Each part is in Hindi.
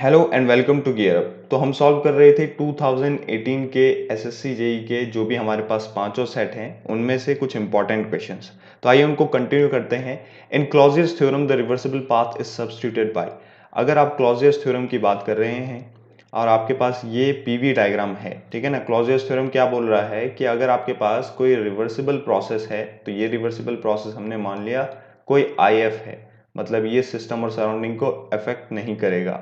Hello and welcome to gear up. तो हम सॉल्व कर रहे थे 2018 के एसएससी जेई के जो भी हमारे पास पांचों सेट हैं उनमें से कुछ इंपॉर्टेंट क्वेश्चंस। तो आइए उनको कंटिन्यू करते हैं। In Clausius theorem the reversible path is substituted by. अगर आप क्लॉजियस थ्योरम की बात कर रहे हैं और आपके पास ये पीवी डायग्राम है, ठीक है ना। क्लॉजियस थ्योरम क्या बोल रहा है कि अगर आपके पास कोई रिवर्सिबल प्रोसेस है तो ये रिवर्सिबल प्रोसेस हमने मान लिया कोई आईएफ है, मतलब ये सिस्टम और सराउंडिंग को अफेक्ट नहीं करेगा।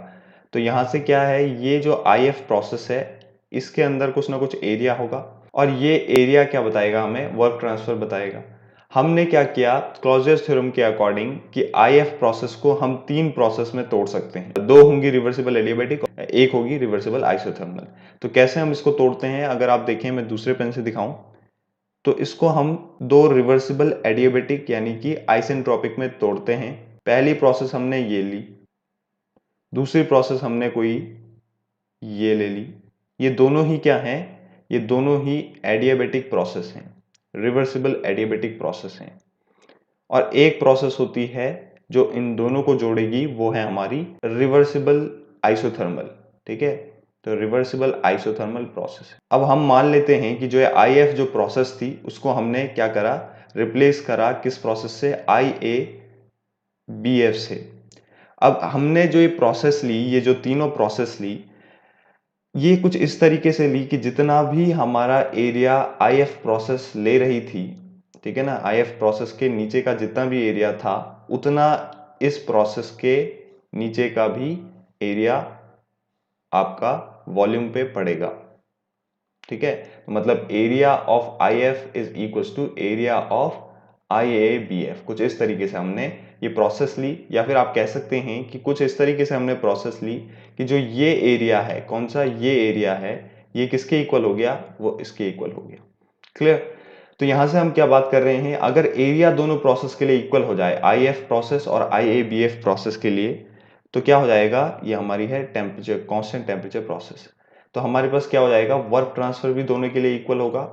तो यहाँ से क्या है, ये जो आई एफ प्रोसेस है इसके अंदर कुछ ना कुछ एरिया होगा और ये एरिया क्या बताएगा, हमें वर्क ट्रांसफर बताएगा। हमने क्या किया क्लॉजियस थ्योरम के अकॉर्डिंग कि आई एफ प्रोसेस को हम तीन प्रोसेस में तोड़ सकते हैं। दो होंगी रिवर्सिबल एडियाबैटिक, एक होगी रिवर्सिबल आइसोथर्मल। तो कैसे हम इसको तोड़ते हैं, अगर आप देखें मैं दूसरे पेन से दिखाऊं तो इसको हम दो रिवर्सिबल एडियाबैटिक यानी कि आइसेंट्रोपिक में तोड़ते हैं। पहली प्रोसेस हमने ये ली, दूसरी प्रोसेस हमने कोई ये ले ली। ये दोनों ही क्या हैं, ये दोनों ही एडियाबैटिक प्रोसेस हैं, रिवर्सिबल एडियाबैटिक प्रोसेस हैं। और एक प्रोसेस होती है जो इन दोनों को जोड़ेगी, वो है हमारी रिवर्सिबल आइसोथर्मल, ठीक है। तो रिवर्सिबल आइसोथर्मल प्रोसेस। अब हम मान लेते हैं कि जो आई एफ जो प्रोसेस थी उसको हमने क्या करा, रिप्लेस करा किस प्रोसेस से, आई ए बी एफ से। अब हमने जो ये प्रोसेस ली, ये जो तीनों प्रोसेस ली, ये कुछ इस तरीके से ली कि जितना भी हमारा एरिया आईएफ प्रोसेस ले रही थी, ठीक है ना, आईएफ प्रोसेस के नीचे का जितना भी एरिया था उतना इस प्रोसेस के नीचे का भी एरिया आपका वॉल्यूम पे पड़ेगा, ठीक है। तो मतलब area of IF is equals to area of IABF. कुछ इस तरीके से हमने ये प्रोसेस ली, या फिर आप कह सकते हैं कि कुछ इस तरीके से हमने प्रोसेस ली कि जो ये एरिया है, कौन सा ये एरिया है, ये किसके इक्वल हो गया, वो इसके इक्वल हो गया। क्लियर। तो यहां से हम क्या बात कर रहे हैं, अगर एरिया दोनों प्रोसेस के लिए इक्वल हो जाए, आईएफ प्रोसेस और आईएबीएफ प्रोसेस के लिए, तो क्या हो जाएगा, ये हमारी है टेम्परेचर, कांस्टेंट टेम्परेचर प्रोसेस। तो हमारे पास क्या हो जाएगा, वर्क ट्रांसफर भी दोनों के लिए इक्वल होगा,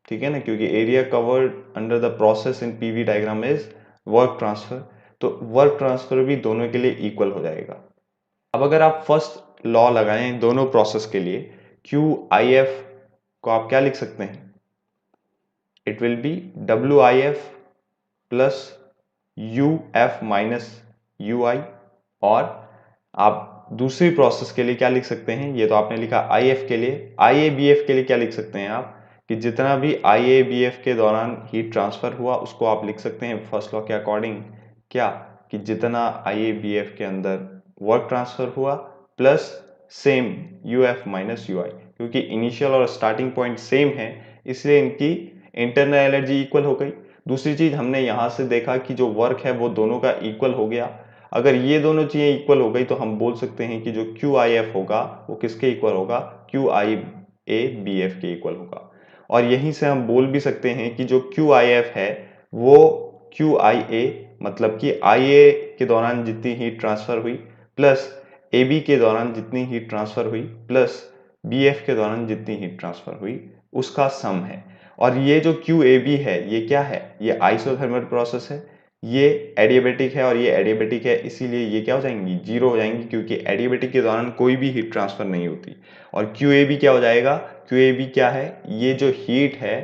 ठीक है ना, क्योंकि area covered under the process in PV diagram is work transfer. तो वर्क ट्रांसफर भी दोनों के लिए इक्वल हो जाएगा। अब अगर आप फर्स्ट लॉ लगाएं दोनों प्रोसेस के लिए, क्यू आई एफ को आप क्या लिख सकते हैं, it will be W I F plus U F minus U I. और आप दूसरी प्रोसेस के लिए क्या लिख सकते हैं, ये तो आपने लिखा आई एफ के लिए, आई ए बी एफ के लिए क्या लिख सकते हैं आप, कि जितना भी आई ए बी एफ के दौरान हीट ट्रांसफर हुआ उसको आप लिख सकते हैं फर्स्ट लॉ के अकॉर्डिंग, क्या, कि जितना आई ए बी एफ के अंदर वर्क ट्रांसफर हुआ plus same U F minus U I. क्योंकि इनिशियल और स्टार्टिंग पॉइंट सेम है इसलिए इनकी इंटरनल एनर्जी इक्वल हो गई। दूसरी चीज हमने यहां से देखा कि जो वर्क है वो दोनों का इक्वल हो गया। अगर ये दोनों चीजें इक्वल हो गई तो हम बोल सकते हैं कि जो क्यू आई एफ होगा वो किसके इक्वल होगा, Q I A B F के इक्वल होगा। और यहीं से हम बोल भी सकते हैं कि जो क्यू आई एफ है वो क्यू आई ए, मतलब कि आई ए के दौरान जितनी हीट ट्रांसफर हुई प्लस ए बी के दौरान जितनी हीट ट्रांसफर हुई प्लस बी एफ के दौरान जितनी हीट ट्रांसफर हुई उसका सम है। और ये जो क्यू ए बी है ये क्या है, ये आइसोथर्मल प्रोसेस है, ये एडियाबैटिक है और ये एडियाबैटिक है, इसीलिए ये क्या हो जाएंगी, जीरो हो जाएंगी, क्योंकि एडियाबैटिक के दौरान कोई भी हीट ट्रांसफर नहीं होती। और क्यू ए बी क्या हो जाएगा, क्यू ए बी क्या है, ये जो हीट है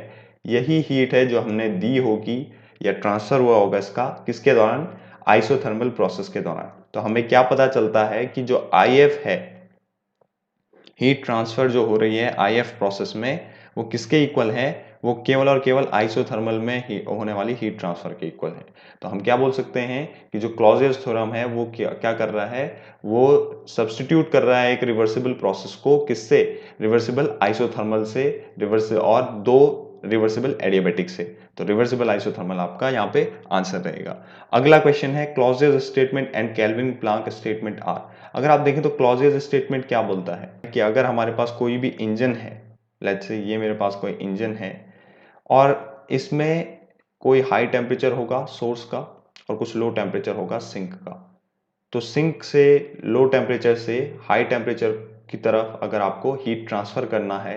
यही हीट है जो हमने दी होगी या ट्रांसफर हुआ होगा इसका किसके दौरान, आइसोथर्मल प्रोसेस के दौरान। तो हमें क्या पता चलता है कि जो आई एफ है, हीट ट्रांसफर जो हो रही है आई एफ प्रोसेस में, वो किसके इक्वल है, वो केवल और केवल आइसोथर्मल में ही होने वाली हीट ट्रांसफर के इक्वल है। तो हम क्या बोल सकते हैं कि जो क्लॉजियस थ्योरम है वो क्या कर रहा है, वो सब्स्टिट्यूट कर रहा है एक रिवर्सिबल प्रोसेस को किससे, रिवर्सिबल आइसोथर्मल से, रिवर्स और दो रिवर्सिबल एडियाबैटिक से। तो रिवर्सिबल आइसोथर्मल आपका यहाँ पे आंसर रहेगा। अगला क्वेश्चन है Clausius statement and Kelvin Planck statement are. अगर आप देखें तो क्लॉजियस स्टेटमेंट क्या बोलता है कि अगर हमारे पास कोई भी इंजन है, लेट्स से ये मेरे पास कोई इंजन है और इसमें कोई हाई टेम्परेचर होगा सोर्स का और कुछ लो टेम्परेचर होगा सिंक का। तो सिंक से लो टेम्परेचर से हाई टेम्परेचर की तरफ अगर आपको हीट ट्रांसफर करना है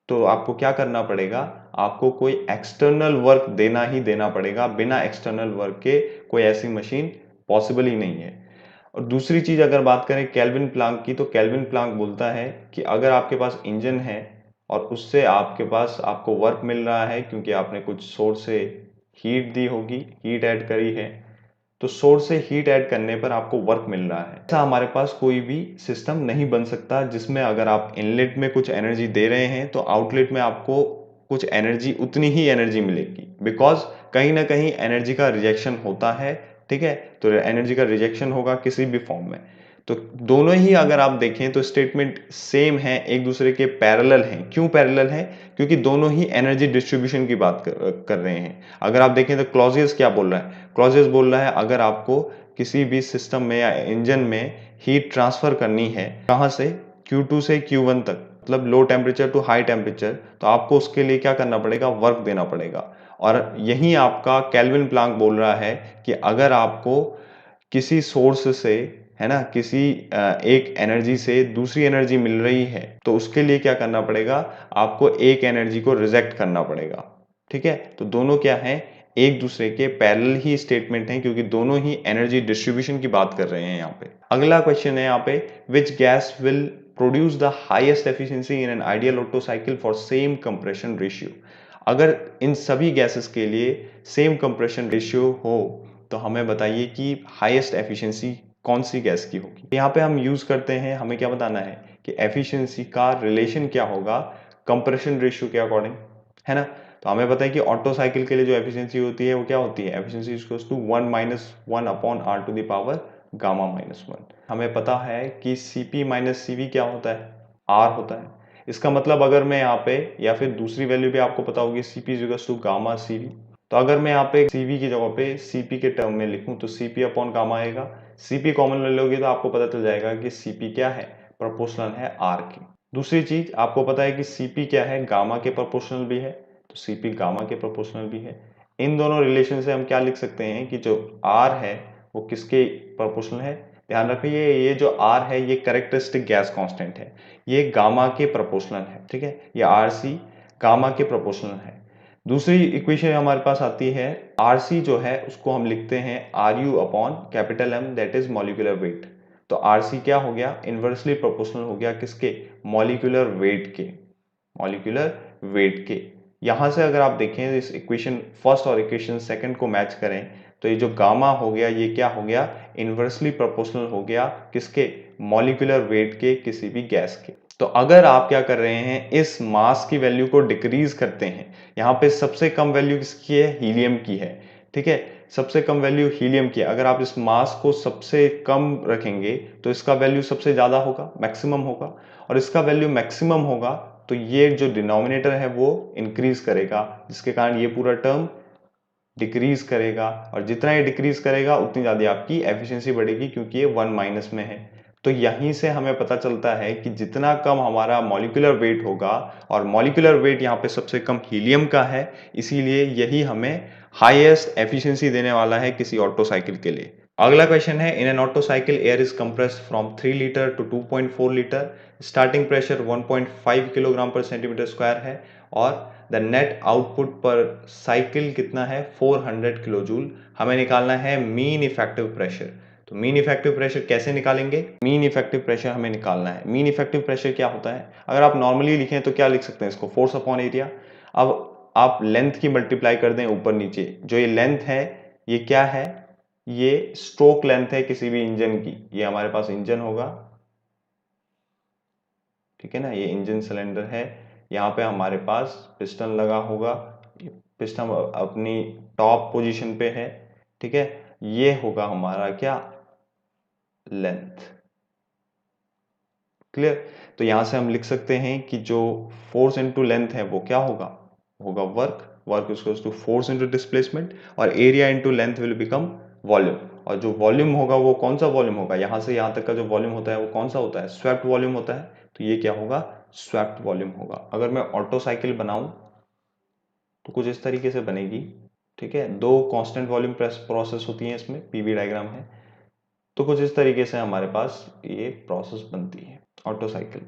तो आपको क्या करना पड़ेगा, आपको कोई एक्सटर्नल वर्क देना ही देना पड़ेगा। बिना एक्सटर्नल वर्क के कोई ऐसी मशीन पॉसिबल ही नहीं है। और दूसरी चीज़ अगर बात करें केल्विन प्लांक की, तो केल्विन प्लांक बोलता है कि अगर आपके पास इंजन है और उससे आपके पास आपको वर्क मिल रहा है क्योंकि आपने कुछ सोर्स से हीट दी होगी, हीट ऐड करी है, तो सोर्स से हीट ऐड करने पर आपको वर्क मिल रहा है। ऐसा हमारे पास कोई भी सिस्टम नहीं बन सकता जिसमें अगर आप इनलेट में कुछ एनर्जी दे रहे हैं तो आउटलेट में आपको कुछ एनर्जी, उतनी ही एनर्जी मिलेगी, बिकॉज कहीं ना कहीं एनर्जी का रिजेक्शन होता है। ठीक है, तो एनर्जी का रिजेक्शन होगा किसी भी फॉर्म में। तो दोनों ही अगर आप देखें तो स्टेटमेंट सेम है, एक दूसरे के पैरेलल हैं। क्यों पैरेलल है? क्योंकि दोनों ही एनर्जी डिस्ट्रीब्यूशन की बात कर रहे हैं। अगर आप देखें तो क्लॉजियस क्या बोल रहा है? क्लॉजियस बोल रहा है अगर आपको किसी भी सिस्टम में या इंजन में हीट ट्रांसफर करनी है, कहाँ से? Q2 से Q1 तक, मतलब low temperature to high temperature, तो आपको उसके लिए क्या करना पड़ेगा? वर्क देना पड़ेगा। और यही आपका केल्विन प्लांक बोल रहा है कि अगर आपको किसी सोर्स से, है ना, किसी एक एनर्जी से दूसरी एनर्जी मिल रही है, तो उसके लिए क्या करना पड़ेगा? आपको एक एनर्जी को रिजेक्ट करना पड़ेगा। ठीक है, तो दोनों क्या है? एक दूसरे के पैरेलल ही स्टेटमेंट हैं, क्योंकि दोनों ही एनर्जी डिस्ट्रीब्यूशन की बात कर रहे हैं यहाँ पे। अगला क्वेश्चन है यहाँ पे, which gas will produce the highest efficiency in an ideal Otto cycle for same compression ratio. अगर इन सभी गैसेस के लिए सेम कंप्रेशन रेशियो हो तो हमें बताइए कि हाईएस्ट एफिशिएंसी कौन सी गैस की होगी। यहाँ पे हम यूज करते हैं, हमें क्या बताना है कि एफिशिएंसी का रिलेशन क्या होगा कंप्रेशन रेशियो के अकॉर्डिंग, है ना। तो हमें पता है कि ऑटो साइकिल के लिए जो एफिशिएंसी होती है वो क्या होती है? Efficiency equals to 1 minus 1 upon R to the power gamma minus 1। हमें पता है कि Cp माइनस Cv क्या होता है? R होता है। इसका मतलब अगर मैं यहाँ पे, या फिर दूसरी वैल्यू भी आपको पता होगी, Cp equals to gamma Cv, तो अगर मैं यहाँ पे Cv की जगह पे Cp के टर्म में लिखूं तो Cp अपॉन गामा आएगा। Cp कॉमन ले लोगे तो आपको पता चल जाएगा कि Cp क्या है? प्रोपोर्शनल है R की। दूसरी चीज आपको पता है कि Cp क्या है? गामा के प्रोपोर्शनल भी है, तो Cp गामा के प्रोपोर्शनल भी है। इन दोनों रिलेशन से हम क्या लिख सकते हैं कि जो R है वो किसके प्रोपोर्शनल है? ध्यान रखिए, ये जो R है ये कैरेक्टरिस्टिक गैस कांस्टेंट है, ये गामा के प्रोपोर्शनल है। ठीक है, ये Rc गामा के प्रोपोर्शनल है। दूसरी इक्वेशन हमारे पास आती है, Rc जो है उसको हम लिखते हैं Ru upon capital M, that is molecular weight. तो Rc क्या हो गया? इनवर्सली प्रोपोर्शनल हो गया किसके? मॉलिक्यूलर वेट के। मॉलिक्यूलर वेट के। यहां से अगर आप देखें इस इक्वेशन फर्स्ट और इक्वेशन सेकंड को मैच करें तो ये जो गामा हो गया ये क्या हो गया? इनवर्सली प्रोपोर्शनल हो गया किसके? मॉलिक्यूलर वेट के, किसी भी गैस के। तो अगर आप क्या कर रहे हैं, इस मास की वैल्यू को डिक्रीज करते हैं, यहाँ पे सबसे कम वैल्यू किसकी है? हीलियम की है। ठीक है, सबसे कम वैल्यू हीलियम की है। अगर आप इस मास को सबसे कम रखेंगे तो इसका वैल्यू सबसे ज्यादा होगा, मैक्सिमम होगा, और इसका वैल्यू मैक्सिमम होगा तो ये जो डिनोमिनेटर है वो इंक्रीज करेगा, जिसके कारण ये पूरा टर्म डिक्रीज करेगा, और जितना ये डिक्रीज करेगा उतनी ज्यादा आपकी एफिशिएंसी बढ़ेगी, क्योंकि ये 1 माइनस में है। तो यहीं से हमें पता चलता है कि जितना कम हमारा मॉलिक्यूलर वेट होगा, और मॉलिक्यूलर वेट यहाँ पे सबसे कम हीलियम का है, इसीलिए यही हमें हाईएस्ट एफिशिएंसी देने वाला है किसी ऑटो साइकिल के लिए। अगला क्वेश्चन है, in an Otto cycle air is compressed from 3 litre to 2.4 litre, starting pressure 1.5 kilogram per centimetre square है, और the net output per cycle कितना है? 400 किलो जूल। हमें निकालना है मीन इफेक्टिव प्रेशर। तो मीन इफेक्टिव प्रेशर कैसे निकालेंगे? मीन इफेक्टिव प्रेशर हमें निकालना है। मीन इफेक्टिव प्रेशर क्या होता है? अगर आप नॉर्मली लिखें तो क्या लिख सकते हैं इसको? Force upon area. अब आप लेंथ की मल्टीप्लाई कर दें ऊपर नीचे, जो ये लेंथ है ये क्या है? ये स्ट्रोक लेंथ है किसी भी इंजन की। ये हमारे पास इंजन होगा, ठीक है ना, ये इंजन सिलेंडर है, यहाँ पे हमारे पास पिस्टन लगा होगा, पिस्टन अपनी टॉप पोजीशन पे है। ठीक है, ये होगा हमारा क्या? लेंथ। क्लियर? तो यहां से हम लिख सकते हैं कि जो फोर्स इनटू लेंथ है वो क्या होगा? होगा work. Work equals to force into displacement, और area into length will become volume. और जो वॉल्यूम होगा वो कौन सा वॉल्यूम होगा? यहां से यहां तक का जो वॉल्यूम होता है वो कौन सा होता है? स्वेप्ट वॉल्यूम होता है। तो ये क्या होगा? स्वेप्ट वॉल्यूम होगा। अगर मैं ऑटो साइकिल बनाऊं तो कुछ इस तरीके से बनेगी। ठीक है, दो कांस्टेंट वॉल्यूम प्रोसेस होती है, इसमें पीवी डायग्राम है। तो कुछ इस तरीके से हमारे पास ये प्रोसेस बनती है ऑटो साइकिल।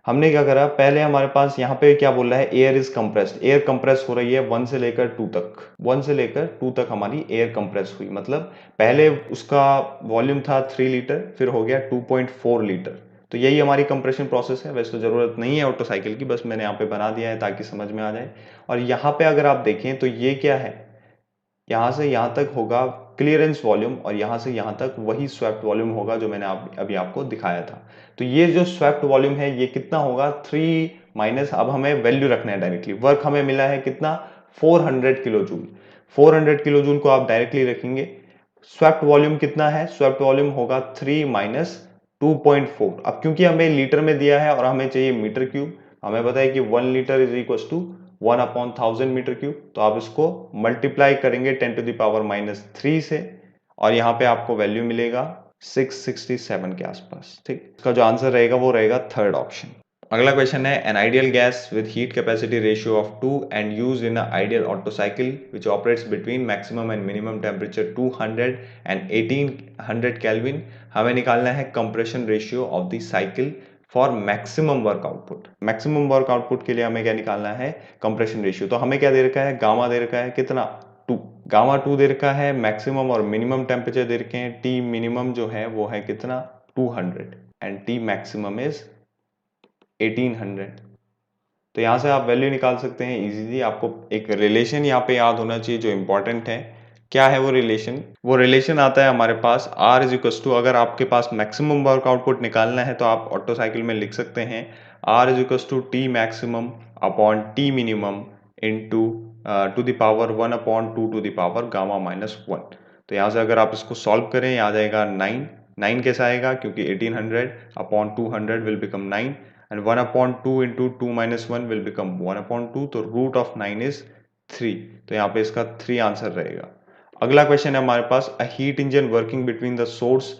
हमने क्या करा, पहले हमारे पास यहाँ पे क्या बोल रहा है, air is compressed, air compress हो रही है 1 से लेकर 2 तक, 1 से लेकर 2 तक हमारी एयर कंप्रेस हुई। मतलब पहले उसका वॉल्यूम था 3 लीटर, फिर हो गया 2.4 लीटर। तो यही हमारी कंप्रेशन प्रोसेस है। वैसे तो जरूरत नहीं है ऑटो साइकिल की, बस मैंने यहाँ पे बना दिया है ताकि समझ में आ जाए। और यहाँ पे अगर आप देखें तो ये क्या है, यहाँ से यहाँ तक होगा क्लियरेंस वॉल्यूम, और यहाँ से यहाँ तक वही स्वेप्ट वॉल्यूम होगा जो मैंने अभी आपको दिखाया था। तो ये जो स्वेप्ट वॉल्यूम है ये कितना होगा, 3 माइनस, अब हमें वैल्यू रखना है डायरेक्टली। वर्क हमें मिला है कितना, 400 किलो जूल। 400 किलो जूल को आप डायरेक्टली रखेंगे। स्वेप्ट वॉल्यूम कितना है, स्वेप्ट वॉल्यूम होगा 3 माइनस 2.4। अब क्योंकि हमें लीटर में दिया है और हमें चाहिए मीटर क्यूब, हमें पता है कि 1 litre is equal to 1/1000 metre cube. तो आप इसको मल्टीप्लाई करेंगे 10⁻³ से, और यहाँ पे आपको वैल्यू मिलेगा 667 के आसपास। ठीक, इसका जो आंसर रहेगा वो रहेगा थर्ड ऑप्शन। अगला क्वेश्चन है, an ideal gas with heat capacity ratio of 2 and used in a ideal Otto cycle which operates between maximum and minimum temperature 200 and 1800 kelvin. हमें निकालना है compression ratio of the cycle for maximum work output. Maximum work output के लिए हमें क्या निकालना है, कंप्रेशन रेशियो। तो हमें क्या दे रखा है, गामा दे रखा है कितना, 2, गामा 2 दे रखा है। मैक्सिमम और मिनिमम टेम्परेचर दे रखे हैं, टी मिनिमम जो है वो है कितना, 200 एंड टी मैक्सिमम इज 1800। तो यहाँ से आप वैल्यू निकाल सकते हैं इजीली। आपको एक रिलेशन यहाँ पे याद होना चाहिए जो इंपॉर्टेंट है। क्या है वो रिलेशन, वो रिलेशन आता है हमारे पास R इज इक्वल टू, अगर आपके पास मैक्सिमम वर्क आउटपुट निकालना है तो आप ऑटो साइकिल में लिख सकते हैं R is equal to T maximum upon T minimum into to the power 1/2 to the power gamma -1। तो यहाँ से अगर आप इसको सॉल्व करें, आ जाएगा 9। 9 कैसे आएगा, क्योंकि 1800 upon 200 will become 9 and 1/2 into 2 minus 1 will become 1/2, तो रूट ऑफ 9 इज 3। तो यहाँ पे इसका 3 आंसर रहेगा। अगला क्वेश्चन है हमारे पास, a heat engine working between the source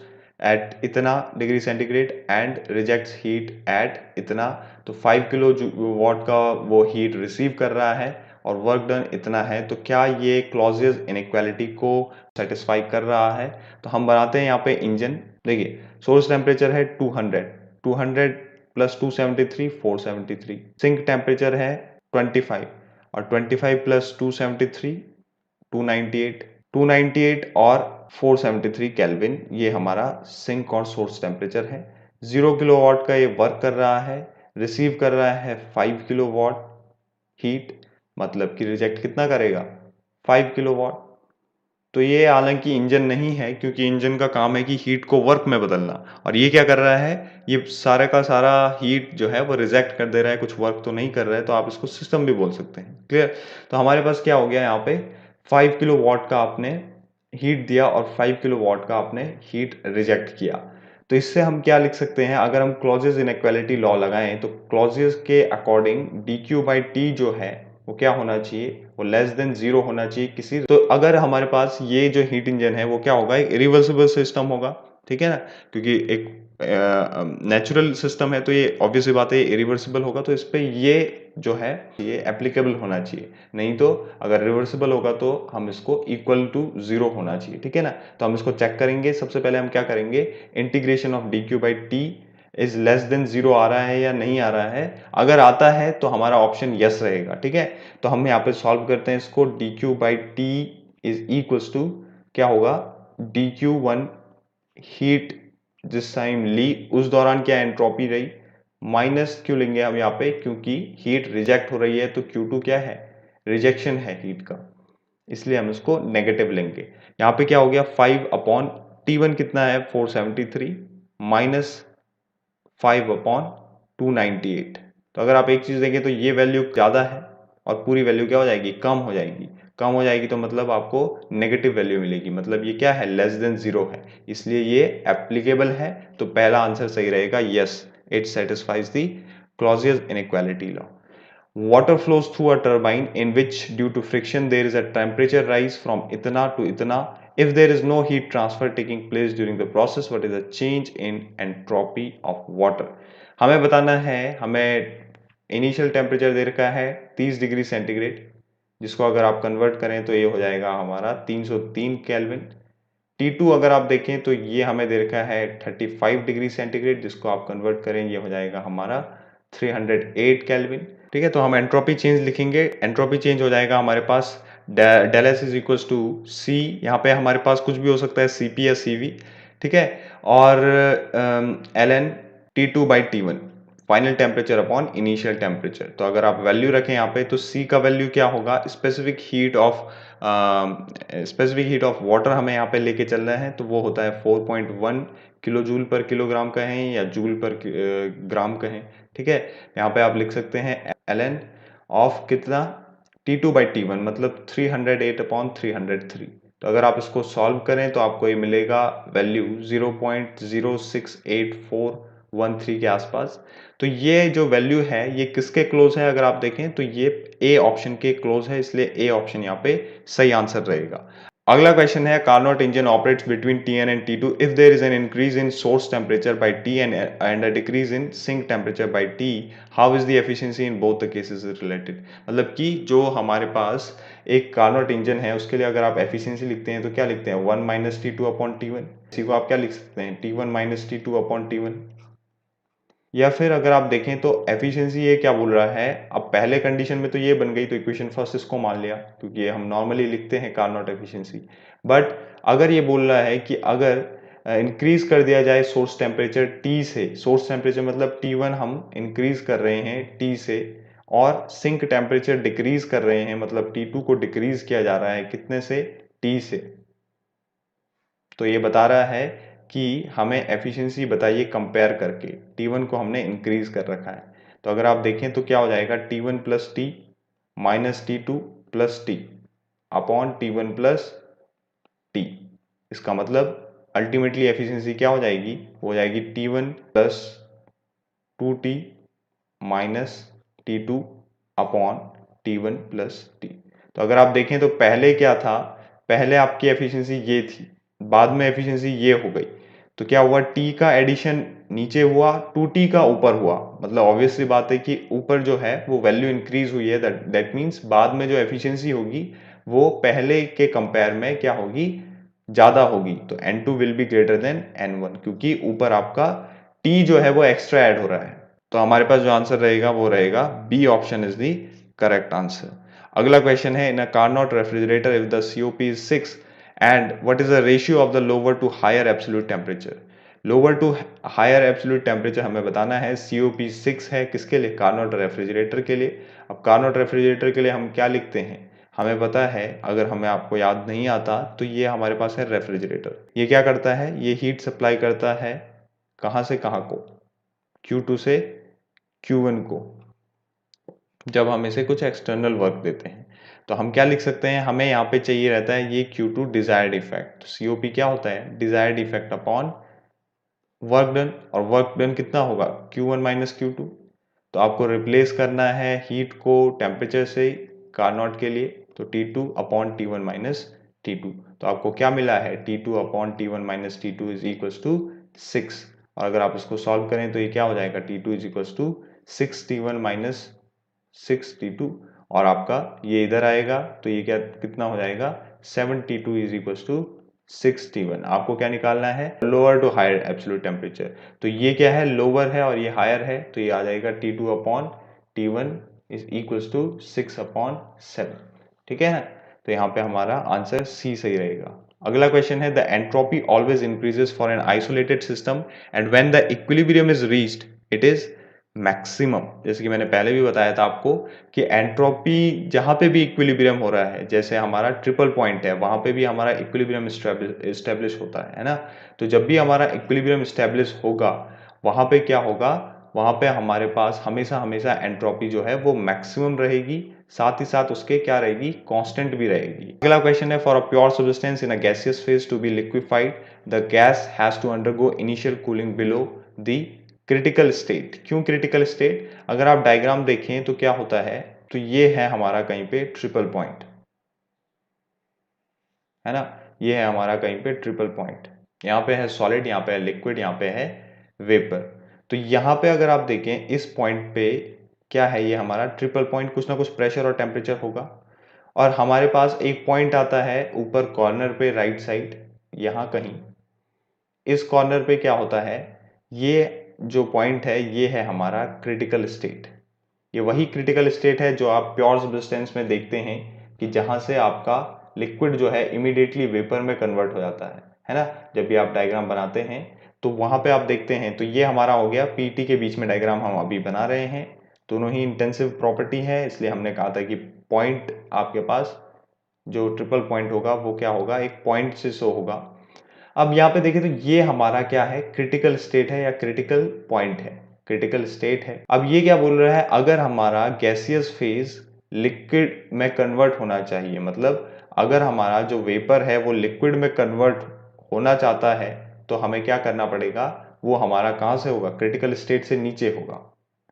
at इतना degree centigrade and rejects heat at इतना। तो 5 किलो वॉट का वो हीट रिसीव कर रहा है और वर्क डन इतना है। तो क्या ये क्लॉजेज इनइक्वालिटी को सेटिस्फाई कर रहा है। तो हम बनाते हैं यहाँ पे इंजन। देखिए सोर्स टेम्परेचर है 200 प्लस 273 473। सिंक टेम्परेचर है 25 और 25 प्लस 273 298। 298 और 473 केल्विन, ये हमारा सिंक और सोर्स टेम्परेचर है। 0 किलोवाट का ये वर्क कर रहा है, रिसीव कर रहा है 5 किलोवाट हीट, मतलब कि रिजेक्ट कितना करेगा, 5 किलोवाट। तो ये हालांकि इंजन नहीं है, क्योंकि इंजन का काम है कि हीट को वर्क में बदलना, और ये क्या कर रहा है, ये सारा का सारा हीट जो है वो रिजेक्ट कर दे रहा है, कुछ वर्क तो नहीं कर रहा है। तो आप इसको सिस्टम भी बोल सकते हैं। क्लियर। तो हमारे पास क्या हो गया, यहाँ पे 5 किलो वॉट का आपने हीट दिया और 5 किलो वॉट का आपने हीट रिजेक्ट किया। तो इससे हम क्या लिख सकते हैं, अगर हम क्लॉजेज इनइक्वालिटी लॉ लगाएं तो क्लॉजेज के अकॉर्डिंग dQ/T जो है वो क्या होना चाहिए, वो लेस देन 0 होना चाहिए किसी। तो अगर हमारे पास ये जो हीट इंजन है वो क्या होगा, एक रिवर्सिबल सिस्टम होगा, ठीक है ना, क्योंकि एक नेचुरल सिस्टम है तो ये ऑब्वियस बात है इरिवर्सिबल होगा। तो इस पे ये जो है ये एप्लीकेबल होना चाहिए। नहीं तो अगर रिवर्सिबल होगा तो हम इसको इक्वल टू 0 होना चाहिए, ठीक है ना। तो हम इसको चेक करेंगे। सबसे पहले हम क्या करेंगे, integration of dQ/T is less than 0 आ रहा है या नहीं आ रहा है। अगर आता है तो हमारा ऑप्शन यस रहेगा, ठीक है। तो हम यहाँ पे सॉल्व करते हैं इसको। dQ/T इज इक्वल्स टू क्या होगा, dQ1 हीट जिस टाइम ली उस दौरान क्या एंट्रोपी रही, माइनस क्यों लेंगे हम यहाँ पे, क्योंकि हीट रिजेक्ट हो रही है। तो Q2 क्या है, रिजेक्शन है हीट का, इसलिए हम इसको नेगेटिव लेंगे। यहाँ पे क्या हो गया, 5/T1 कितना है 473 माइनस 5/298। तो अगर आप एक चीज देखें तो ये वैल्यू ज्यादा है और पूरी वैल्यू क्या हो जाएगी, कम हो जाएगी। कम हो जाएगी तो मतलब आपको नेगेटिव वैल्यू मिलेगी, मतलब ये क्या है, लेस देन 0 है, इसलिए ये एप्लीकेबल है। तो पहला आंसर सही रहेगा, yes, it satisfies the Clausius inequality law. Water flows through a turbine in which due to friction there is a temperature rise from इतना to इतना. If there is no heat transfer taking place during the process, what is the change in entropy of water? हमें बताना है, हमें इनिशियल टेम्परेचर दे रखा है 30 डिग्री सेंटीग्रेड, जिसको अगर आप कन्वर्ट करें तो ये हो जाएगा हमारा 303 केल्विन। T2 अगर आप देखें तो ये हमें दे रखा है 35 डिग्री सेंटीग्रेड, जिसको आप कन्वर्ट करें ये हो जाएगा हमारा 308 केल्विन। ठीक है, तो हम एंट्रोपी चेंज लिखेंगे। एंट्रोपी चेंज हो जाएगा हमारे पास del S is equals to C, यहाँ पे हमारे पास कुछ भी हो सकता है, सी पी या सी वी। ठीक है, और L N T two by T one, final temperature upon initial temperature. तो अगर आप वैल्यू रखें यहाँ पे, तो सी का वैल्यू क्या होगा, स्पेसिफिक हीट ऑफ वाटर हमें यहाँ पे लेके चल रहे हैं, तो वो होता है 4.1 किलो जूल पर किलोग्राम कहें या जूल पर ग्राम कहें। ठीक है, यहाँ पे आप लिख सकते हैं ln ऑफ कितना, T2 बाई T1, मतलब 308 अपॉन 303। तो अगर आप इसको सॉल्व करें तो आपको ये मिलेगा वैल्यू 0.068413 के आसपास। तो ये जो वैल्यू है ये किसके क्लोज है, अगर आप देखें तो ये ए ऑप्शन के क्लोज है, इसलिए ए ऑप्शन यहाँ पे सही आंसर रहेगा। अगला क्वेश्चन है, Carnot engine operates between Tn and T2 if there is an increase in source temperature by Tn and a decrease in sink temperature by T, how is the efficiency in both the cases related. मतलब कि जो हमारे पास एक कार्नोट इंजन है उसके लिए अगर आप एफिशिएंसी लिखते हैं तो क्या लिखते हैं, 1 माइनस T2 अपॉन T1। इसी को आप क्या लिख सकते हैं, T1 minus T2 upon T1। या फिर अगर आप देखें तो एफिशिएंसी ये क्या बोल रहा है, अब पहले कंडीशन में तो ये बन गई तो इक्वेशन फर्स्ट इसको मान लिया, क्योंकि ये हम नॉर्मली लिखते हैं कार्नोट एफिशिएंसी। बट अगर ये बोल रहा है कि अगर इंक्रीज कर दिया जाए सोर्स टेम्परेचर T से, सोर्स टेम्परेचर मतलब T1 हम इंक्रीज कर रहे हैं T से, और सिंक टेम्परेचर डिक्रीज कर रहे हैं मतलब T2 को डिक्रीज किया जा रहा है कितने से, T से। तो ये बता रहा है कि हमें एफिशिएंसी बताइए कंपेयर करके, T1 को हमने इंक्रीज कर रखा है। तो अगर आप देखें तो क्या हो जाएगा, T1 plus T minus T2 plus T upon T1 plus T. इसका मतलब अल्टीमेटली एफिशिएंसी क्या हो जाएगी, हो जाएगी T1 plus 2T minus T2 upon T1 plus T. तो अगर आप देखें तो पहले क्या था, पहले आपकी एफिशिएंसी ये थी, बाद में एफिशिएंसी ये हो गई। तो क्या हुआ, T का एडिशन नीचे हुआ, 2T का ऊपर हुआ, मतलब ऑब्वियसली बात है कि ऊपर जो है वो वैल्यू इंक्रीज हुई है, दैट मीन्स बाद में जो एफिशिएंसी होगी वो पहले के कंपेयर में क्या होगी, ज्यादा होगी। तो N2 will be greater than N1, क्योंकि ऊपर आपका T जो है वो एक्स्ट्रा ऐड हो रहा है। तो हमारे पास जो आंसर रहेगा वो रहेगा B option is the correct answer. अगला क्वेश्चन है, in a Carnot refrigerator if the COP is 6 and what is the ratio of the lower to higher absolute temperature। Lower to higher absolute temperature हमें बताना है, COP 6 है किसके लिए, कार्नोट रेफ्रिजरेटर के लिए। अब कार्नोट रेफ्रिजरेटर के लिए हम क्या लिखते हैं, हमें पता है, अगर हमें आपको याद नहीं आता तो ये हमारे पास है रेफ्रिजरेटर। ये क्या करता है, ये हीट सप्लाई करता है कहाँ से कहाँ को, Q2 से Q1 को, जब हम इसे कुछ एक्सटर्नल वर्क देते हैं। तो हम क्या लिख सकते हैं, हमें यहाँ पे चाहिए रहता है ये Q2 डिजायर्ड इफेक्ट। तो COP क्या होता है, desired effect upon work done, और वर्क डन कितना होगा, Q1 माइनस Q2। तो आपको रिप्लेस करना है हीट को टेम्परेचर से कार्नोट के लिए, तो T2 upon T1 minus T2। तो आपको क्या मिला है, T2 upon T1 minus T2 is equals to 6। और अगर आप इसको सॉल्व करें तो ये क्या हो जाएगा, T2 is equals to 6T1 minus 6T2, और आपका ये इधर आएगा तो ये क्या कितना हो जाएगा, 7T2 is equals to 6T1। आपको क्या निकालना है, lower to higher absolute temperature. तो ये क्या है, लोअर है और ये हायर है, तो ये आ जाएगा T2 upon T1 is equals to 6 upon 7। ठीक है ना, तो यहाँ पे हमारा आंसर सी सही रहेगा। अगला क्वेश्चन है, the entropy always increases for an isolated system and when the equilibrium is reached it is maximum. जैसे कि मैंने पहले भी बताया था आपको कि एंट्रोपी जहां पे भी इक्विलिब्रियम हो रहा है, जैसे हमारा ट्रिपल पॉइंट है वहां पे भी हमारा इक्विलिब्रियम इस्टेब्लिश होता है ना। तो जब भी हमारा इक्विलिब्रियम इस्टेब्लिश होगा वहां पे क्या होगा, वहां पे हमारे पास हमेशा हमेशा एंट्रोपी जो है वो मैक्सिमम रहेगी, साथ ही साथ उसके क्या रहेगी, कांस्टेंट भी रहेगी। अगला क्वेश्चन है, for a pure substance in a gaseous phase to be liquefied the gas has to undergo initial cooling below the critical state. क्यों क्रिटिकल स्टेट, अगर आप डायग्राम देखें तो क्या होता है, तो ये है हमारा कहीं पे ट्रिपल पॉइंट, है ना, ये है हमारा कहीं पे ट्रिपल पॉइंट। यहाँ पे है सॉलिड, यहाँ पे है लिक्विड, यहाँ पे है वेपर। तो यहाँ पे अगर आप देखें इस पॉइंट पे क्या है, ये हमारा ट्रिपल पॉइंट, कुछ ना कुछ प्रेशर और टेम्परेचर होगा। और हमारे पास एक पॉइंट आता है ऊपर कॉर्नर पे राइट साइड, यहाँ कहीं इस कॉर्नर पे क्या होता है, ये जो पॉइंट है ये है हमारा क्रिटिकल स्टेट। ये वही क्रिटिकल स्टेट है जो आप प्योर सब्सटेंस में देखते हैं कि जहां से आपका लिक्विड जो है इमीडिएटली वेपर में कन्वर्ट हो जाता है ना। जब भी आप डायग्राम बनाते हैं तो वहां पे आप देखते हैं, तो ये हमारा हो गया पीटी के बीच में डायग्राम हम अभी बना रहे हैं। दोनों ही इंटेंसिव प्रॉपर्टी है, इसलिए हमने कहा था कि पॉइंट आपके पास जो ट्रिपल पॉइंट होगा वो क्या होगा, एक पॉइंट से शो होगा। अब यहाँ पे देखें तो ये हमारा क्या है, क्रिटिकल स्टेट है या क्रिटिकल पॉइंट है, क्रिटिकल स्टेट है। अब ये क्या बोल रहा है, अगर हमारा गैसियस फेज लिक्विड में कन्वर्ट होना चाहिए, मतलब अगर हमारा जो वेपर है वो लिक्विड में कन्वर्ट होना चाहता है तो हमें क्या करना पड़ेगा, वो हमारा कहाँ से होगा, क्रिटिकल स्टेट से नीचे होगा।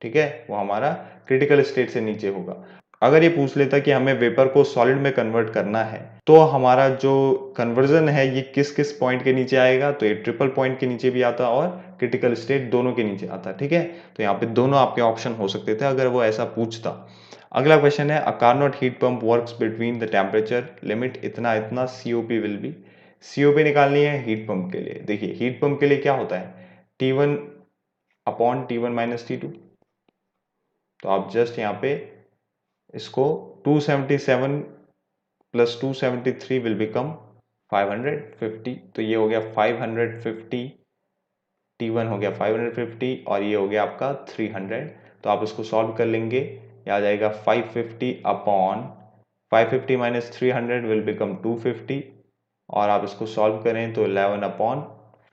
ठीक है, वो हमारा क्रिटिकल स्टेट से नीचे होगा। अगर ये पूछ लेता कि हमें वेपर को सॉलिड में कन्वर्ट करना है तो हमारा जो कन्वर्जन है ये किस किस पॉइंट के नीचे आएगा, तो ये ट्रिपल पॉइंट के नीचे भी आता और क्रिटिकल स्टेट दोनों के नीचे आता। ठीक है, तो यहाँ पे दोनों आपके ऑप्शन हो सकते थे अगर वो ऐसा पूछता। अगला क्वेश्चन है, a Carnot heat pump works between the temperature limit इतना इतना सीओपी विल बी। सीओपी निकालनी है हीट पंप के लिए। देखिए हीट पंप के लिए क्या होता है, T1 upon T1 minus T2। तो आप जस्ट यहाँ पे इसको 277 प्लस 273 विल बिकम 550। तो ये हो गया 550, T1 हो गया 550 और ये हो गया आपका 300। तो आप इसको सॉल्व कर लेंगे, ये आ जाएगा 550 अपॉन 550 माइनस 300 विल बिकम 250 और आप इसको सॉल्व करें तो 11 अपॉन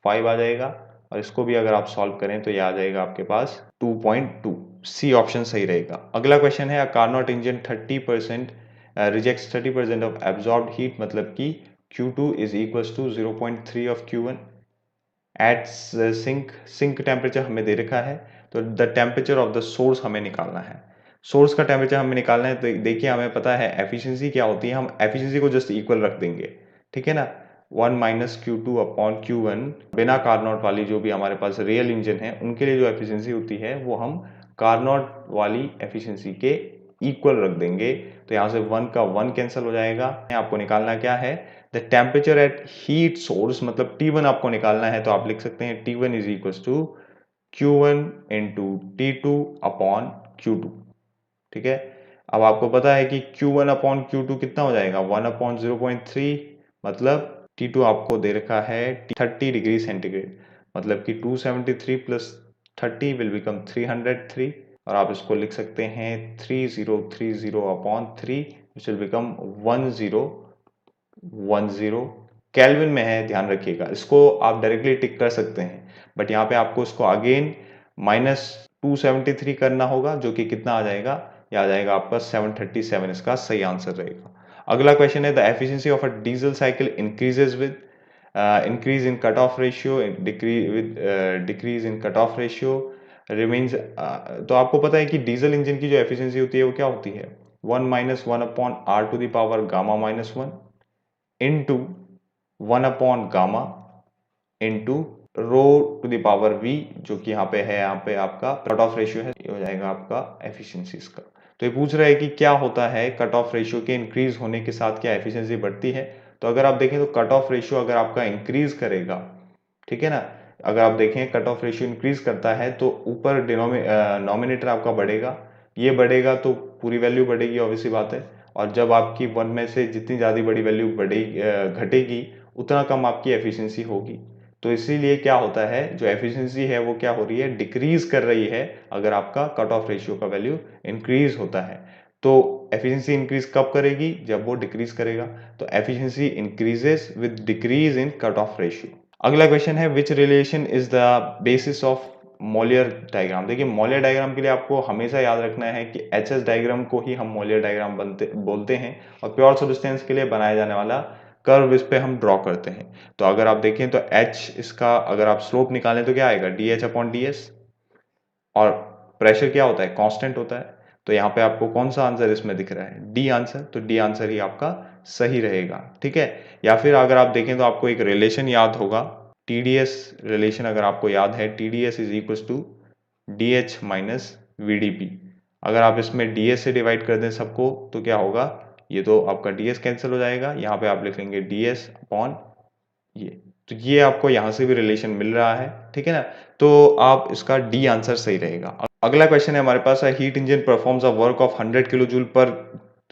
5 आ जाएगा और इसको भी अगर आप सॉल्व करें तो ये आ जाएगा आपके पास 2.2। सी ऑप्शन सही रहेगा। अगला क्वेश्चन है, a Carnot engine 30% rejects 30% of absorbed heat, मतलब कि Q2 is equals to 0.3 of Q1 at sink temperature हमें दे रखा है। तो the temperature of the source हमें निकालना है, सोर्स का टेम्परेचर हमें निकालना है। तो देखिए हमें पता है एफिशिएंसी क्या होती है, हम एफिशिएंसी को जस्ट इक्वल रख देंगे। ठीक है ना, 1 माइनस Q2 अपॉन Q1। बिना कार्नोट वाली जो भी हमारे पास रियल इंजन है उनके लिए जो एफिशिएंसी होती है वो हम कार्नोट वाली एफिशिएंसी के इक्वल रख देंगे। तो यहाँ से 1 का 1 कैंसिल हो जाएगा। आपको निकालना क्या है, the temperature at heat source, मतलब T1 आपको निकालना है। तो आप लिख सकते हैं T1 is equal to Q1 into T2 upon Q2। ठीक है, अब आपको पता है कि Q1 अपॉन Q2 कितना हो जाएगा, 1 अपॉन 0.3, मतलब T2 आपको दे रखा है 30 डिग्री सेंटीग्रेड, मतलब कि 273 प्लस 30 विल बिकम 303 और आप इसको लिख सकते हैं 3030 upon 3 which will become 1010 kelvin में है, ध्यान रखिएगा। इसको आप डायरेक्टली टिक कर सकते हैं बट यहाँ पे आपको इसको अगेन माइनस 273 करना होगा, जो कि कितना आ जाएगा, ये आ जाएगा आपका 737। इसका सही आंसर रहेगा। अगला क्वेश्चन है, the efficiency of a diesel cycle increases with increase in cut off ratio, decrease in cut off ratio remains. तो आपको पता है कि डीजल इंजन की जो एफिशिएंसी होती है वो क्या होती है, 1 minus 1 upon R to the power gamma minus 1 into 1 upon gamma into rho to the power V, जो कि यहाँ पे है, यहाँ पे आपका कट ऑफ रेशियो है, ये हो जाएगा आपका एफिशिएंसी इसका। तो ये पूछ रहा है कि क्या होता है कट ऑफ रेशियो के इंक्रीज होने के साथ क्या एफिशिएंसी बढ़ती है। तो अगर आप देखें तो कट ऑफ रेशियो अगर आपका इंक्रीज करेगा, ठीक है ना, अगर आप देखें कट ऑफ रेशियो इंक्रीज करता है तो ऊपर नॉमिनेटर आपका बढ़ेगा, ये बढ़ेगा तो पूरी वैल्यू बढ़ेगी, ऑब्वियस सी बात है। और जब आपकी 1 में से जितनी ज़्यादा बड़ी वैल्यू बढ़ेगी घटेगी उतना कम आपकी एफिशिएंसी होगी। तो इसीलिए क्या होता है, जो एफिशिएंसी है वो क्या हो रही है, डिक्रीज कर रही है अगर आपका कट ऑफ रेशियो का वैल्यू इंक्रीज होता है। तो एफिशिएंसी इंक्रीज कब करेगी, जब वो डिक्रीज करेगा। तो efficiency increases with decrease in cut off ratio. अगला क्वेश्चन है, which relation is the basis of Mollier diagram. देखिए मोलियर डायग्राम के लिए आपको हमेशा याद रखना है कि एचएस डायग्राम को ही हम मोलियर डायग्राम बोलते हैं और प्योर सब्सटेंस के लिए बनाया जाने वाला कर्व इस पे हम ड्रॉ करते हैं। तो अगर आप देखें तो एच इसका अगर आप स्लोप निकालें तो क्या आएगा, D H upon D S, और प्रेशर क्या होता है, कांस्टेंट होता है। तो यहाँ पे आपको कौन सा आंसर इसमें दिख रहा है, डी आंसर। तो डी आंसर ही आपका सही रहेगा। ठीक है, या फिर अगर आप देखें तो आपको एक रिलेशन याद होगा, टीडीएस रिलेशन अगर आपको याद है, TDS is equal to D H minus VDP. अगर आप इसमें डीएस से डिवाइड कर दें सबको तो क्या होगा, ये तो आपका डीएस कैंसिल हो जाएगा, यहाँ पे आप लिख लेंगे डीएस अपॉन ये। तो ये आपको यहाँ से भी रिलेशन मिल रहा है। ठीक है ना, तो आप इसका डी आंसर सही रहेगा। अगला क्वेश्चन है हमारे पास, heat engine performs a work of 100 kilo joule per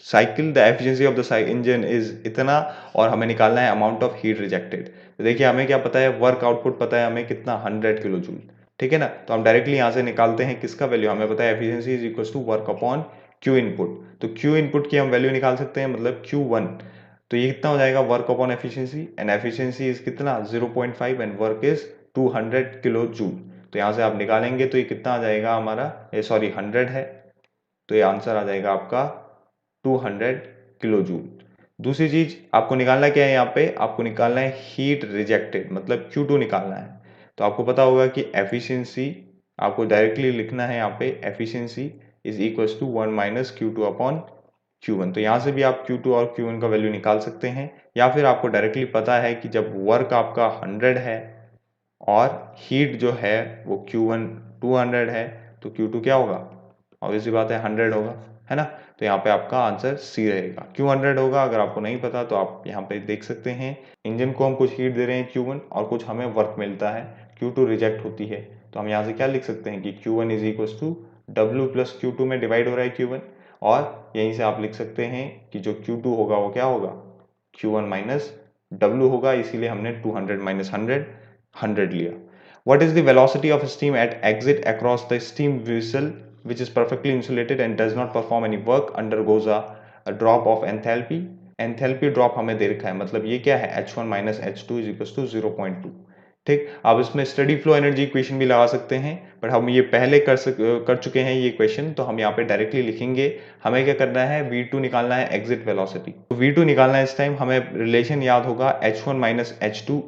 cycle, the efficiency of the engine is इतना, और हमें निकालना है अमाउंट ऑफ हीट रिजेक्टेड। तो देखिए हमें क्या पता है, वर्क आउटपुट पता है हमें कितना, 100 किलो जूल, ठीक है ना। तो हम डायरेक्टली यहाँ से निकालते हैं किसका वैल्यू, हमें पता है efficiency is equal to work upon Q input. तो क्यू इनपुट की हम वैल्यू निकाल सकते हैं, मतलब Q1। तो ये कितना हो जाएगा, work upon efficiency, and efficiency is कितना 0.5 and work is 200 kilo joule. तो यहाँ से आप निकालेंगे तो ये कितना आ जाएगा हमारा, सॉरी 100 है, तो ये आंसर आ जाएगा आपका 200 किलो जूल। दूसरी चीज आपको निकालना क्या है, यहाँ पे आपको निकालना है हीट रिजेक्टेड, मतलब Q2 निकालना है। तो आपको पता होगा कि एफिशिएंसी, आपको डायरेक्टली लिखना है यहाँ पे efficiency is equal to 1 minus Q2 upon Q1। तो यहाँ से भी आप Q2 और Q1 का वैल्यू निकाल सकते हैं, या फिर आपको डायरेक्टली पता है कि जब वर्क आपका 100 है और हीट जो है वो Q1 200 है, तो Q2 क्या होगा, ऑब्वियसली बात है 100 होगा, है ना। तो यहाँ पे आपका आंसर सी रहेगा, क्यों 100 होगा। अगर आपको नहीं पता तो आप यहाँ पे देख सकते हैं, इंजन को हम कुछ हीट दे रहे हैं Q1 और कुछ हमें वर्क मिलता है, Q2 रिजेक्ट होती है। तो हम यहाँ से क्या लिख सकते हैं कि Q1 is equal to W plus Q2 में डिवाइड हो रहा है Q1, और यहीं से आप लिख सकते हैं कि जो Q2 होगा वो क्या होगा, Q1 माइनस W होगा, इसीलिए हमने 200 माइनस 100 लिया। What is the velocity of steam at exit across the steam vessel which is perfectly insulated and does not perform any work, undergoes a drop of enthalpy? Enthalpy drop हमें दे रखा है, मतलब ये क्या है, H1 minus H2 is equal to 0.2। ठीक, आप इसमें स्टडी फ्लो एनर्जी इक्वेशन भी लगा सकते हैं, पर हम ये पहले कर चुके हैं ये इक्वेशन, तो हम यहाँ पे डायरेक्टली लिखेंगे। हमें क्या करना है, V2 निकालना है, एग्जिट वेलोसिटी। तो V2 निकालना है इस टाइम, हमें रिलेशन याद होगा H1 minus H2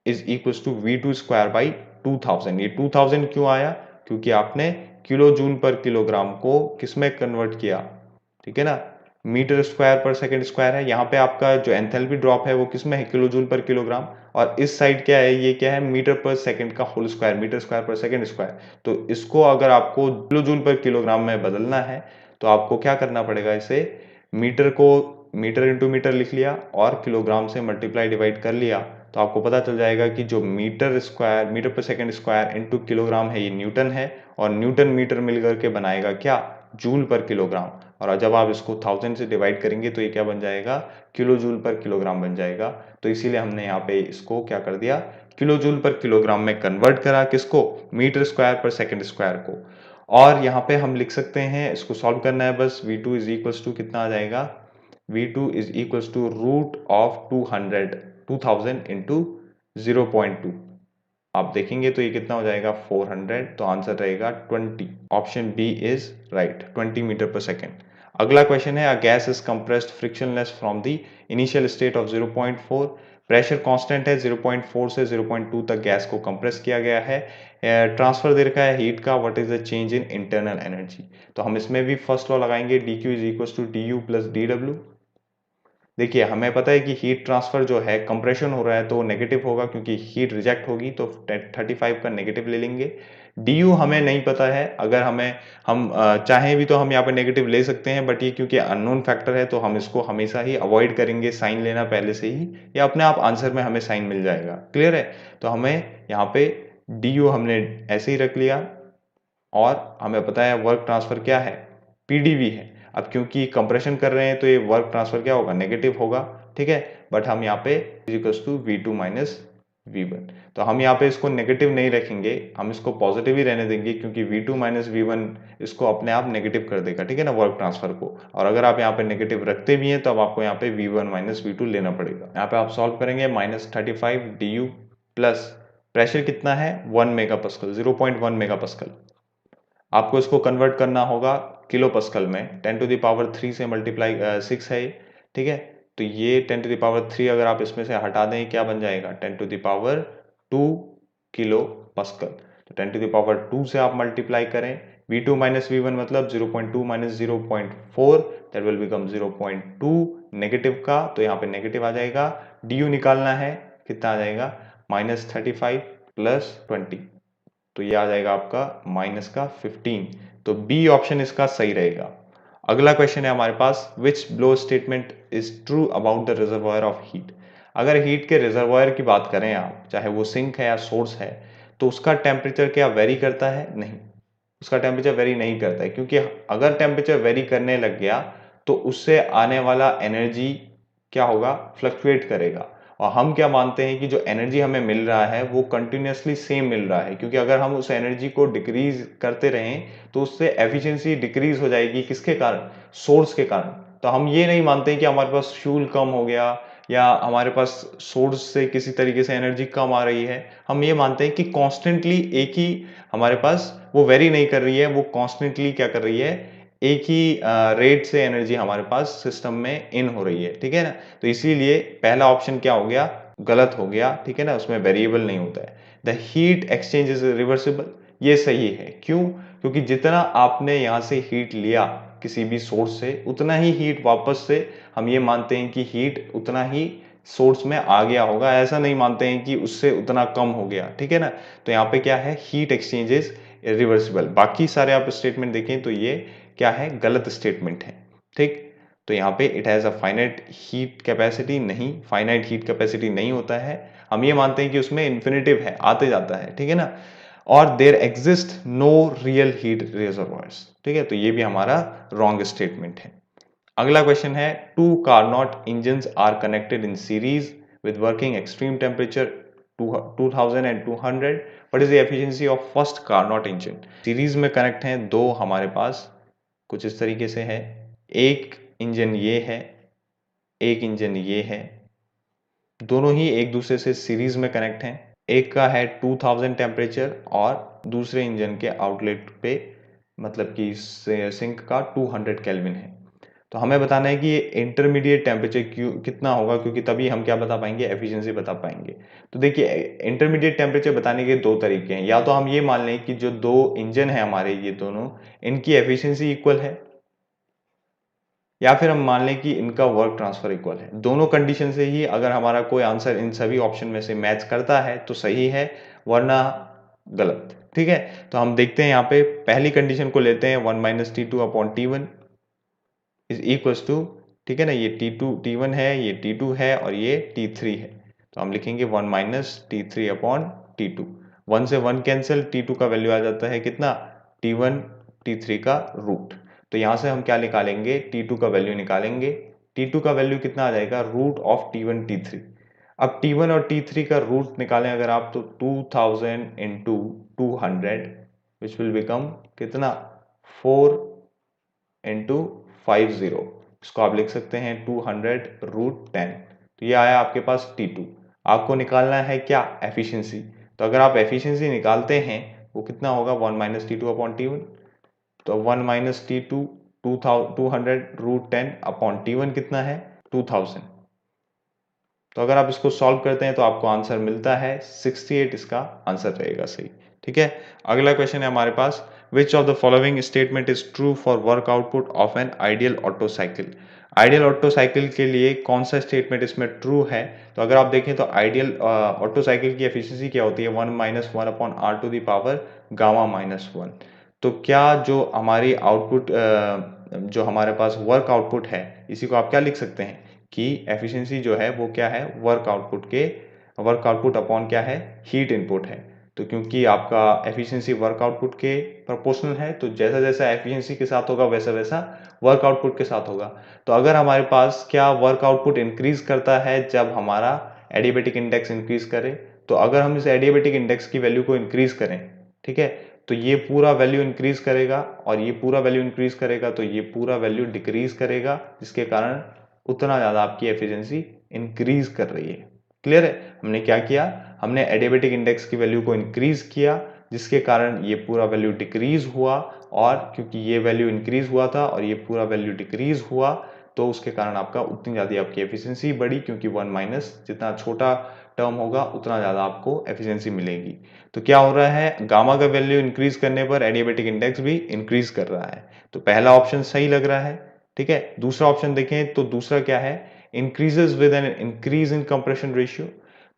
is equal to V2 square by 2000। ये 2000 क्यों आया, क्योंकि आपने किलो जूल पर किलोग्राम को किस में कन्वर्ट किया, ठीक है ना, मीटर स्क्वायर पर सेकंड स्क्वायर है। यहाँ पे आपका जो एंथैल्पी ड्रॉप है वो किस में है, किलो जूल पर किलोग्राम, और इस साइड क्या है, ये क्या है, मीटर पर सेकंड का होल स्क्वायर, मीटर स्क्वायर पर सेकंड स्क्वायर। तो इसको अगर आपको किलो जूल पर किलोग्राम में बदलना है तो आपको क्या करना पड़ेगा, इसे मीटर को मीटर इंटू मीटर लिख लिया और किलोग्राम से मल्टीप्लाई डिवाइड कर लिया, तो आपको पता चल जाएगा कि जो मीटर स्क्वायर, मीटर पर सेकंड स्क्वायर इंटू किलोग्राम है, ये न्यूटन है, और न्यूटन मीटर मिलकर के बनाएगा क्या, जूल पर किलोग्राम। और जब आप इसको 1000 से डिवाइड करेंगे तो ये क्या बन जाएगा, किलो जूल पर किलोग्राम बन जाएगा। तो इसीलिए हमने यहाँ पे इसको क्या कर दिया, किलो जूल पर किलोग्राम में कन्वर्ट करा, किसको, मीटर स्क्वायर पर सेकंड स्क्वायर को। और यहाँ पे हम लिख सकते हैं, इसको सॉल्व करना है बस, V2 इज इक्वल टू कितना आ जाएगा, V2 is equal to root of 2000 into 0.2। आप देखेंगे तो ये कितना हो जाएगा, 400। तो आंसर रहेगा 20, option B is right, 20 metre per second. अगला क्वेश्चन है, a gas is compressed frictionless from the initial state of 0.4, pressure constant है, 0.4 से 0.2 तक गैस को कंप्रेस किया गया है, ट्रांसफर दे रखा है हीट का, what is the change in internal energy. तो हम इसमें भी फर्स्ट लॉ लगाएंगे, dq is equal to du plus dw। देखिए हमें पता है कि हीट ट्रांसफर जो है, कंप्रेशन हो रहा है तो नेगेटिव होगा, क्योंकि हीट रिजेक्ट होगी, तो 35 का नेगेटिव ले लेंगे। डी हमें नहीं पता है, अगर हम चाहें भी तो हम यहाँ पे नेगेटिव ले सकते हैं, बट ये क्योंकि अननोन फैक्टर है तो हम इसको हमेशा ही अवॉइड करेंगे, साइन लेना पहले से ही, या अपने आप आंसर में हमें साइन मिल जाएगा, क्लियर है। तो हमें यहाँ पे डी हमने ऐसे ही रख लिया, और हमें पता है वर्क ट्रांसफर क्या है, पीडीवी है। अब क्योंकि कंप्रेशन कर रहे हैं तो ये वर्क ट्रांसफर क्या होगा, नेगेटिव होगा, ठीक है। बट हम यहाँ पे equals to V2 minus V1, तो हम यहाँ पे इसको नेगेटिव नहीं रखेंगे, हम इसको पॉजिटिव ही रहने देंगे, क्योंकि V2 माइनस V1 इसको अपने आप नेगेटिव कर देगा, ठीक है ना, वर्क ट्रांसफर को। और अगर आप यहाँ पे नेगेटिव रखते भी हैं तो अब आपको यहाँ पे V1 माइनस V2 लेना पड़ेगा। यहाँ पे आप सॉल्व करेंगे, -35 du प्लस प्रेशर कितना है, 1 मेगा पास्कल, 0.1 मेगा पास्कल। आपको इसको कन्वर्ट करना होगा किलो पास्कल में, 10 टू द पावर 3 से मल्टीप्लाई 6 है, ठीक है। तो ये 10 टू द पावर 3 अगर आप इसमें से हटा दें, क्या बन जाएगा, 10 to the power 2 kilo pascal. तो 10 टू द पावर 2 से आप मल्टीप्लाई करें, V2 माइनस V1 मतलब 0.2 minus 0.4, that will become 0.2 negative का, तो यहाँ पे नेगेटिव आ जाएगा। डी निकालना है, कितना आ जाएगा, -35 प्लस 20, तो ये आ जाएगा आपका माइनस का 15। तो बी ऑप्शन इसका सही रहेगा। अगला क्वेश्चन है हमारे पास, which below statement is true about the reservoir of heat. अगर हीट के रिजर्वायर की बात करें आप, चाहे वो सिंक है या सोर्स है, तो उसका टेम्परेचर क्या वेरी करता है? नहीं, उसका टेम्परेचर वेरी नहीं करता है, क्योंकि अगर टेम्परेचर वेरी करने लग गया तो उससे आने वाला एनर्जी क्या होगा? फ्लक्चुएट करेगा। और हम क्या मानते हैं कि जो एनर्जी हमें मिल रहा है वो कंटिन्यूसली सेम मिल रहा है, क्योंकि अगर हम उस एनर्जी को डिक्रीज करते रहें तो उससे एफिशिएंसी डिक्रीज हो जाएगी। किसके कारण? सोर्स के कारण। तो हम ये नहीं मानते कि हमारे पास फ्यूल कम हो गया या हमारे पास सोर्स से किसी तरीके से एनर्जी कम आ रही है। हम ये मानते हैं कि कॉन्स्टेंटली एक ही हमारे पास वो वेरी नहीं कर रही है, वो कॉन्स्टेंटली क्या कर रही है? एक ही रेट से एनर्जी हमारे पास सिस्टम में इन हो रही है, ठीक है ना। तो इसीलिए पहला ऑप्शन क्या हो गया? गलत हो गया, ठीक है ना, उसमें वेरिएबल नहीं होता है। The heat exchange is reversible, ये सही है। क्यों? क्योंकि जितना आपने यहाँ से हीट लिया किसी भी सोर्स से, उतना ही हीट वापस से हम ये मानते हैं कि हीट उतना ही सोर्स में आ गया होगा। ऐसा नहीं मानते हैं कि उससे उतना कम हो गया, ठीक है ना। तो यहाँ पे क्या है? Heat exchanges reversible. बाकी सारे आप स्टेटमेंट देखें तो ये क्या है? गलत स्टेटमेंट है, ठीक। तो यहाँ पे it has a finite heat capacity, नहीं, फाइनाइट हीट कैपेसिटी नहीं होता है। हम ये मानते हैं कि उसमें इन्फिनिटिव है, आते जाता है, ठीक है ना। और there exist no real heat reservoirs, ठीक है। तो ये भी हमारा रॉन्ग स्टेटमेंट है। अगला क्वेश्चन है, two Carnot engines are connected in series with working extreme temperature 2000 and 200, what is the efficiency of first Carnot engine? Series में कनेक्ट हैं दो हमारे पास, कुछ इस तरीके से है। एक इंजन ये है, एक इंजन ये है, दोनों ही एक दूसरे से सीरीज में कनेक्ट हैं। एक का है 2000 टेम्परेचर और दूसरे इंजन के आउटलेट पे मतलब कि सिंक का 200 केल्विन है। तो हमें बताना है कि ये इंटरमीडिएट टेम्परेचर कितना होगा, क्योंकि तभी हम क्या बता पाएंगे? एफिशिएंसी बता पाएंगे। तो देखिए, इंटरमीडिएट टेम्परेचर बताने के दो तरीके हैं। या तो हम ये मान लें कि जो दो इंजन है हमारे, ये दोनों, इनकी एफिशिएंसी इक्वल है, या फिर हम मान लें कि इनका वर्क ट्रांसफर इक्वल है। दोनों कंडीशन से ही अगर हमारा कोई आंसर इन सभी ऑप्शन में से मैच करता है तो सही है, वरना गलत, ठीक है। तो हम देखते हैं यहाँ पे पहली कंडीशन को लेते हैं, 1 minus T2 upon T1 is equals to, ठीक है ना, ये T1 है, ये T2 है और ये T3 है। तो हम लिखेंगे 1 माइनस T3 अपॉन T2। 1 से 1 कैंसिल, T2 का वैल्यू आ जाता है कितना? T1 T3 का रूट। तो यहाँ से हम क्या निकालेंगे? T2 का वैल्यू निकालेंगे। T2 का वैल्यू कितना आ जाएगा? Root of T1 T3। अब T1 और T3 का रूट निकालें अगर आप, तो 2000 इंटू 200 विच विल बिकम कितना? 4 इंटू 50। इसको आप लिख सकते हैं 200 रूट 10। तो ये आया आपके पास T2। आपको निकालना है क्या? एफिशिएंसी। तो अगर आप एफिशिएंसी निकालते हैं वो कितना होगा? 1 माइनस T2 अपॉन T1। तो 1 minus T2 200 root 10 upon T1 कितना है? 2000। तो अगर आप इसको सॉल्व करते हैं तो आपको आंसर मिलता है 68, इसका आंसर रहेगा सही, ठीक है। अगला क्वेश्चन है हमारे पास, which of the following statement is true for work output of an ideal Otto cycle? Ideal Otto cycle के लिए कौन सा स्टेटमेंट इसमें ट्रू है? तो अगर आप देखें तो आइडियल ऑटो साइकिल की एफिशिएंसी क्या होती है? 1 minus 1 upon R to the power gamma minus 1। तो क्या जो हमारी आउटपुट जो हमारे पास वर्क आउटपुट है, इसी को आप क्या लिख सकते हैं कि एफिशिएंसी जो है वो क्या है? वर्क आउटपुट अपॉन क्या है? हीट इनपुट है। तो क्योंकि आपका एफिशिएंसी वर्क आउटपुट के प्रोपोर्शनल है, तो जैसा जैसा एफिशिएंसी के साथ होगा वैसा वैसा वर्क आउटपुट के साथ होगा। तो अगर हमारे पास क्या वर्क आउटपुट इंक्रीज करता है जब हमारा एडियाबेटिक इंडेक्स इंक्रीज करे, तो अगर हम इस एडियाबेटिक इंडेक्स की वैल्यू को इंक्रीज करें, ठीक है, तो ये पूरा वैल्यू इंक्रीज करेगा और ये पूरा वैल्यू इंक्रीज करेगा, तो ये पूरा वैल्यू डिक्रीज करेगा, जिसके कारण उतना ज़्यादा आपकी एफिशिएंसी इंक्रीज कर रही है। क्लियर है? हमने क्या किया? हमने एडियाबेटिक इंडेक्स की वैल्यू को इंक्रीज किया, जिसके कारण ये पूरा वैल्यू डिक्रीज हुआ, और क्योंकि ये वैल्यू इंक्रीज हुआ था और ये पूरा वैल्यू डिक्रीज हुआ, तो उसके कारण आपका उतनी ज़्यादा आपकी एफिशिएंसी बढ़ी, क्योंकि 1 माइनस जितना छोटा टर्म होगा उतना ज़्यादा आपको एफिशिएंसी मिलेगी। तो क्या हो रहा है? गामा का वैल्यू इंक्रीज करने पर एडियाबेटिक इंडेक्स भी इंक्रीज कर रहा है। तो पहला ऑप्शन सही लग रहा है, ठीक है। दूसरा ऑप्शन देखें तो दूसरा क्या है? Increases with N increase in compression ratio.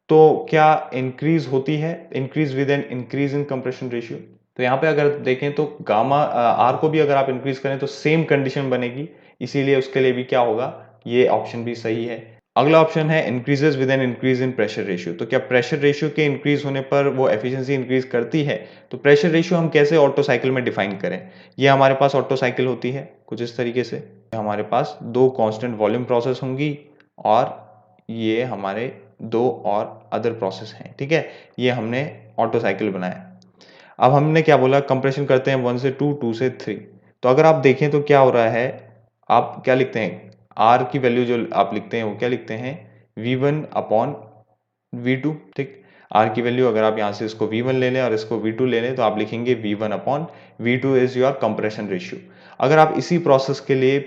तो क्या इंक्रीज होती है? Increase with N increase in compression ratio. तो यहाँ पे अगर देखें तो गामा आर को भी अगर आप इंक्रीज करें तो सेम कंडीशन बनेगी, इसीलिए उसके लिए भी क्या होगा? ये ऑप्शन भी सही है। अगला ऑप्शन है increases with N increase in pressure ratio. तो क्या प्रेशर रेशियो के इंक्रीज होने पर वो एफिशिएंसी इंक्रीज करती है? तो प्रेशर रेशियो हम कैसे ऑटो साइकिल में डिफाइन करें? ये हमारे पास ऑटो साइकिल होती है कुछ इस तरीके से, हमारे पास दो कांस्टेंट वॉल्यूम प्रोसेस होंगी और ये हमारे दो और अदर प्रोसेस हैं, ठीक है। ये हमने ऑटो साइकिल बनाया। अब हमने क्या बोला, कंप्रेशन करते हैं 1 से 2, 2 से 3। तो अगर आप देखें तो क्या हो रहा है, आप क्या लिखते हैं, R की वैल्यू जो आप लिखते हैं वो क्या लिखते हैं, V1 अपॉन V2, ठीक। R की वैल्यू अगर आप यहाँ से इसको V1 ले लें और इसको V2 ले लें तो आप लिखेंगे V1 upon V2 is your compression ratio. अगर आप इसी प्रोसेस के लिए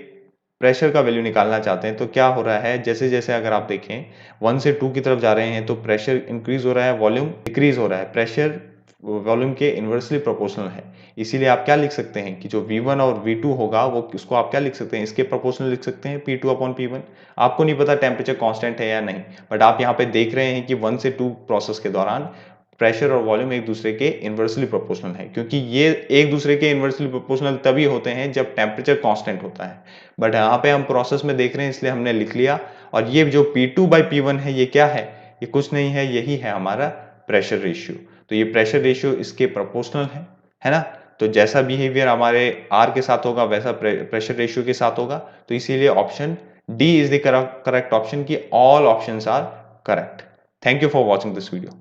प्रेशर का वैल्यू निकालना चाहते हैं तो क्या हो रहा है, जैसे जैसे अगर आप देखें 1 से 2 की तरफ जा रहे हैं तो प्रेशर इंक्रीज हो रहा है, वॉल्यूम डिक्रीज हो रहा है। प्रेशर वॉल्यूम के इन्वर्सली प्रोपोर्शनल है, इसीलिए आप क्या लिख सकते हैं कि जो V1 और V2 होगा वो उसको आप क्या लिख सकते हैं, इसके प्रोपोर्शनल लिख सकते हैं, P2 अपॉन P1। आपको नहीं पता टेम्परेचर कांस्टेंट है या नहीं, बट आप यहाँ पे देख रहे हैं कि 1 से 2 प्रोसेस के दौरान प्रेशर और वॉल्यूम एक दूसरे के इन्वर्सली प्रोपोर्शनल है, क्योंकि ये एक दूसरे के इन्वर्सली प्रोपोर्शनल तभी होते हैं जब टेम्परेचर कांस्टेंट होता है। बट यहाँ पे हम प्रोसेस में देख रहे हैं इसलिए हमने लिख लिया। और ये जो P2 बाई P1 है ये क्या है, ये कुछ नहीं है, यही है हमारा प्रेशर रेशियो। तो ये प्रेशर रेशियो इसके प्रोपोर्शनल है ना। तो जैसा बिहेवियर हमारे R के साथ होगा वैसा प्रेशर रेशियो के साथ होगा। तो इसीलिए option D is the correct option, की all options are correct. Thank you for watching this video.